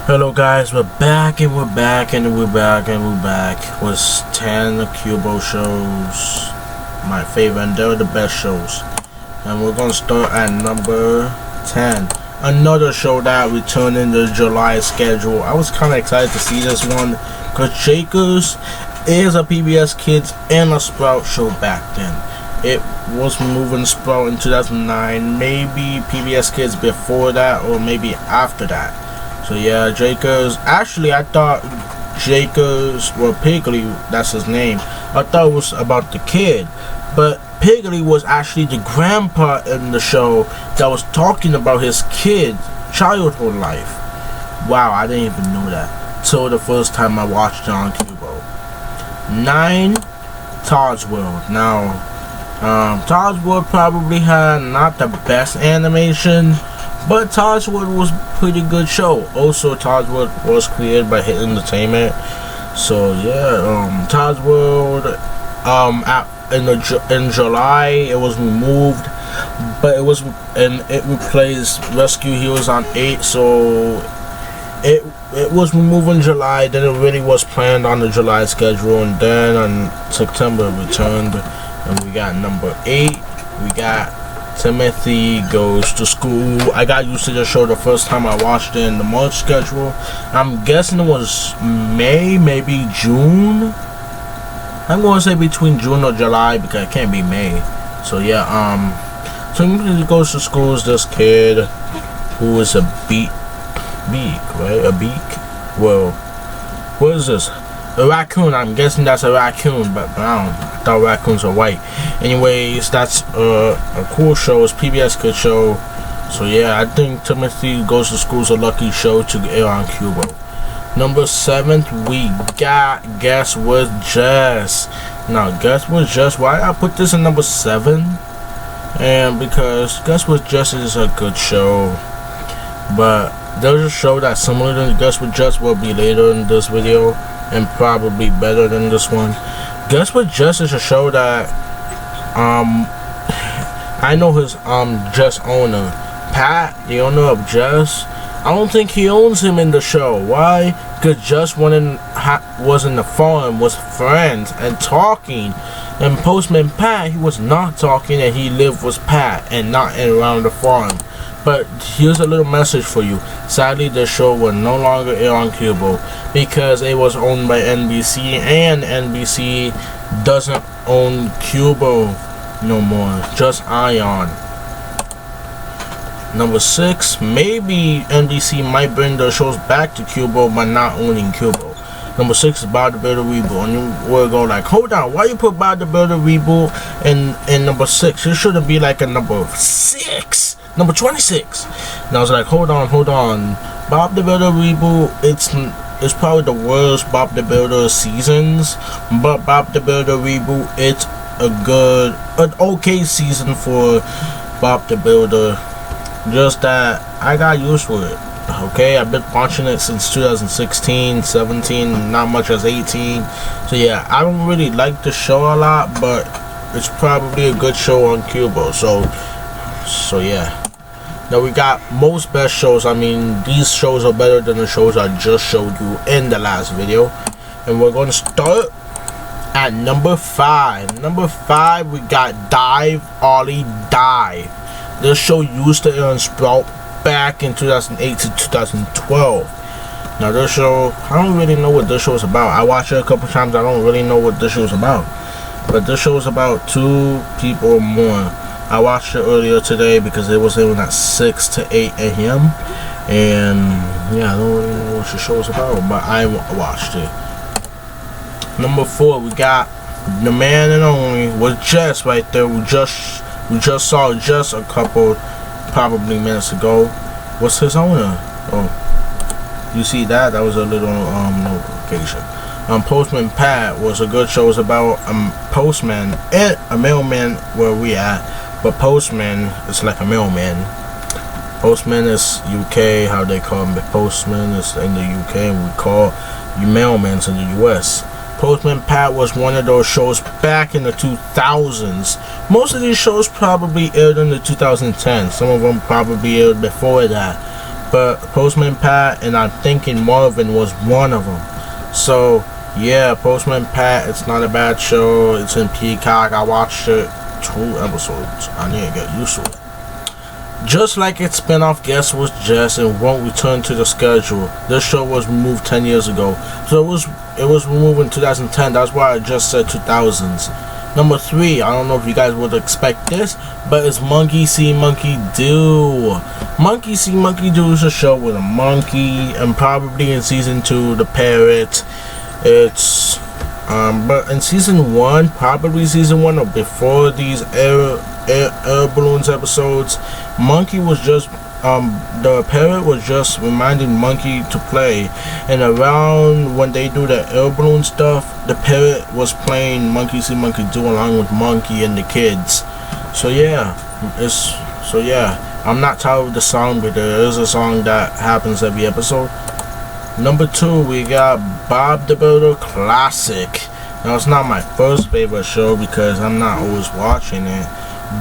Hello guys, we're back and we're back and we're back and we're back with 10 Cubo shows, my favorite, and they're the best shows. And we're gonna start at number 10. Another show that returned in the July schedule. I was kinda excited to see this one because Shakers is a PBS Kids and a Sprout show back then. It was moving Sprout in 2009, maybe PBS Kids before that or maybe after that. So yeah, Jakers. Actually, I thought Jakers, well, Piggley, that's his name. I thought it was about the kid, but Piggley was actually the grandpa in the show that was talking about his kid childhood life. Wow, I didn't even know that till the first time I watched it on Qubo. 9, Toddworld. Now, Toddworld probably had not the best animation, but Toddworld was a pretty good show. Also, Toddworld was created by Hit Entertainment. So yeah, Toddworld, in July it was removed, but it replaced Rescue Heroes on 8. So it was removed in July. Then it really was planned on the July schedule, and then on September it returned, and we got number 8. We got Timothy Goes to School. I got used to the show the first time I watched it in the March schedule. I'm guessing it was May, maybe June. I'm going to say between June or July because it can't be May. So yeah, Timothy Goes to School is this kid who is a beak, right? A beak? Well, what is this? A raccoon. I'm guessing that's a raccoon, but I thought raccoons are white. Anyways, that's a cool show. It's PBS Kids show. So yeah, I think Timothy Goes to School is a lucky show to air on Qubo. Number 7, we got Guess With Jess. Now, Guess With Jess, why I put this in number 7? And because Guess With Jess is a good show, but there's a show that's similar to Guess With Jess will be later in this video, and probably better than this one. Guess What Jess is a show that I know his Jess owner, Pat, the owner of Jess. I don't think he owns him in the show. Why? Because Jess was in the farm with friends and talking, and Postman Pat, he was not talking, and he lived with Pat and not around the farm. But here's a little message for you. Sadly, the show will no longer air on Qubo because it was owned by NBC, and NBC doesn't own Qubo no more, just Ion. Number 6, maybe NBC might bring their shows back to Qubo but not owning Qubo. Number 6 is Bob the Builder Reboot, and you will go like, hold on, why you put Bob the Builder Reboot in number 6? It should be like a number 6. Number 26. And I was like, hold on. Bob the Builder Reboot, it's probably the worst Bob the Builder seasons, but Bob the Builder Reboot, it's an okay season for Bob the Builder. Just that I got used to it. Okay, I've been watching it since 2016, 17, not much as 18. So yeah, I don't really like the show a lot, but it's probably a good show on Qubo. So yeah. Now we got most best shows. I mean, these shows are better than the shows I just showed you in the last video. And we're going to start at number 5. Number 5, we got Dive, Olly, Dive. This show used to air on Sprout back in 2008 to 2012. Now this show, I don't really know what this show is about. I watched it a couple times. I don't really know what this show is about. But this show is about 2 people or more. I watched it earlier today because it was in at 6 to 8 a.m. And yeah, I don't really know what the show is about, but I watched it. Number 4, we got the man and only was Jess right there. We just saw Jess a couple probably minutes ago. What's his owner? Oh, you see that? That was a little notification. Postman Pat was a good show. It was about postman and a mailman where we at. But Postman is like a mailman. Postman is UK, how they call him. Postman is in the UK, and we call you mailmans in the US. Postman Pat was one of those shows back in the 2000s. Most of these shows probably aired in the 2010s. Some of them probably aired before that. but Postman Pat and I'm thinking Marvin was one of them. So yeah, Postman Pat, it's not a bad show. It's in Peacock. I watched it 2 episodes. I need to get used to it. Just like its spin-off Guess Was Jess and won't return to the schedule. This show was removed 10 years ago. So it was removed in 2010. That's why I just said 2000s. Number 3, I don't know if you guys would expect this, but it's Monkey See, Monkey Do. Monkey See, Monkey Do is a show with a monkey, and probably in season 2, the parrot. It's but in season 1, probably season 1 or before these air balloons episodes, Monkey was just the parrot was just reminding Monkey to play, and around when they do the air balloon stuff, the parrot was playing Monkey See, Monkey Do along with Monkey and the kids. So yeah, I'm not tired of the song, but there is a song that happens every episode. Number 2, we got Bob the Builder Classic. Now, it's not my first favorite show because I'm not always watching it,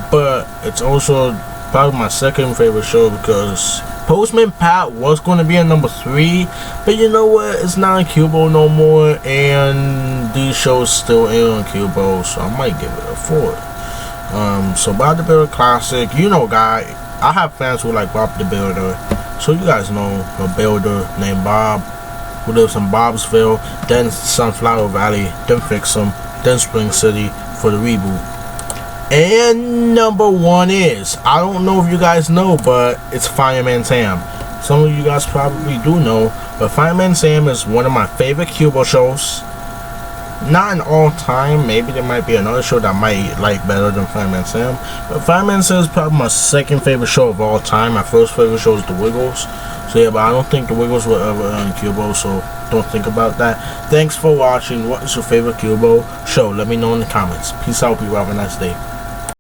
but it's also probably my second favorite show because Postman Pat was going to be at number 3, but you know what? It's not on Qubo no more, and these shows still air on Qubo, so I might give it a 4. So Bob the Builder Classic, you know, guy, I have fans who like Bob the Builder. So you guys know a builder named Bob who lives in Bobsville, then Sunflower Valley, then Fixham, then Spring City for the reboot. And number 1 is, I don't know if you guys know, but it's Fireman Sam. Some of you guys probably do know, but Fireman Sam is one of my favorite Qubo shows. Not an all time, maybe there might be another show that I might like better than Fireman Sam, but Fireman Sam is probably my second favorite show of all time. My first favorite show is The Wiggles. So yeah, but I don't think The Wiggles will ever on Qubo, so don't think about that. Thanks for watching. What is your favorite Qubo show? Let me know in the comments. Peace out, people. Have a nice day.